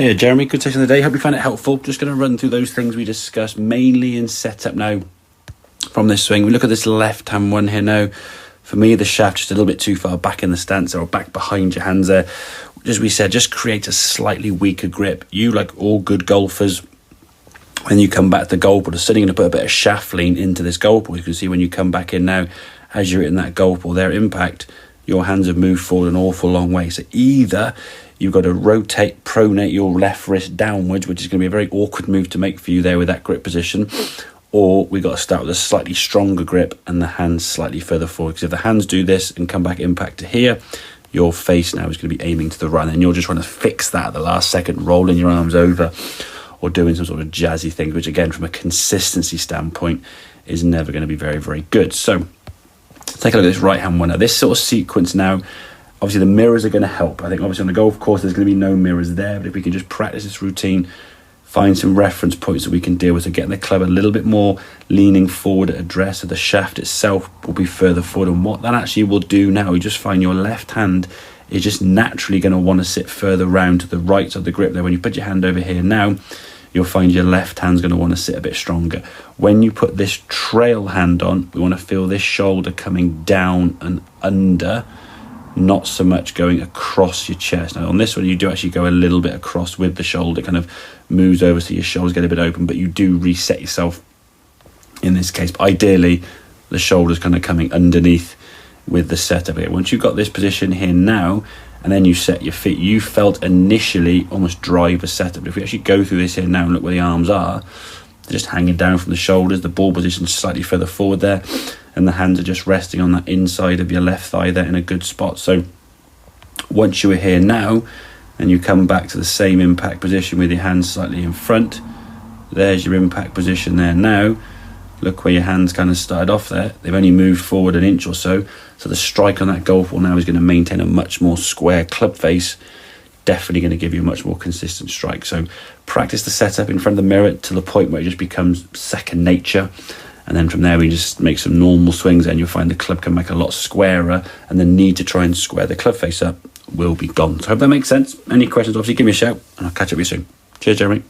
Yeah, Jeremy, good session of the day. Hope you found it helpful. Just going to run through those things we discussed, mainly in setup now from this swing. We look at this left-hand one here now. For me, the shaft just a little bit too far back in the stance or back behind your hands there. As we said, just create a slightly weaker grip. You, like all good golfers, when you come back to the golf ball, are sitting to put a bit of shaft lean into this golf ball. You can see when you come back in now, as you're hitting that golf ball, their impact, your hands have moved forward an awful long way. So either you've got to pronate your left wrist downwards, which is going to be a very awkward move to make for you there with that grip position, or we've got to start with a slightly stronger grip and the hands slightly further forward. Because if the hands do this and come back impact to here, your face now is going to be aiming to the right, and you're just trying to fix that at the last second, rolling your arms over or doing some sort of jazzy thing, which again, from a consistency standpoint, is never going to be very, very good. So take a look at this right-hand one. Now, this sort of sequence now, obviously the mirrors are going to help. I think obviously on the golf course, there's going to be no mirrors there, but if we can just practice this routine, find some reference points that we can deal with, so getting the club a little bit more leaning forward at address, so the shaft itself will be further forward. And what that actually will do now, you just find your left hand is just naturally going to want to sit further round to the right of the grip there. When you put your hand over here now, you'll find your left hand's going to want to sit a bit stronger. When you put this trail hand on, we want to feel this shoulder coming down and under, not so much going across your chest. Now on this one, you do actually go a little bit across with the shoulder, kind of moves over so your shoulders get a bit open, but you do reset yourself in this case. But ideally, the shoulder's kind of coming underneath with the setup here. Once you've got this position here now, and then you set your feet, you felt initially almost drive a setup. But if we actually go through this here now and look where the arms are, they're just hanging down from the shoulders, the ball position's slightly further forward there, and the hands are just resting on that inside of your left thigh there in a good spot. So once you are here now, and you come back to the same impact position with your hands slightly in front, there's your impact position there now. Look where your hands kind of started off there. They've only moved forward an inch or so. So the strike on that golf ball now is going to maintain a much more square club face. Definitely going to give you a much more consistent strike. So practice the setup in front of the mirror to the point where it just becomes second nature. And then from there, we just make some normal swings and you'll find the club can make a lot squarer, and the need to try and square the club face up will be gone. So I hope that makes sense. Any questions, obviously give me a shout and I'll catch up with you soon. Cheers, Jeremy.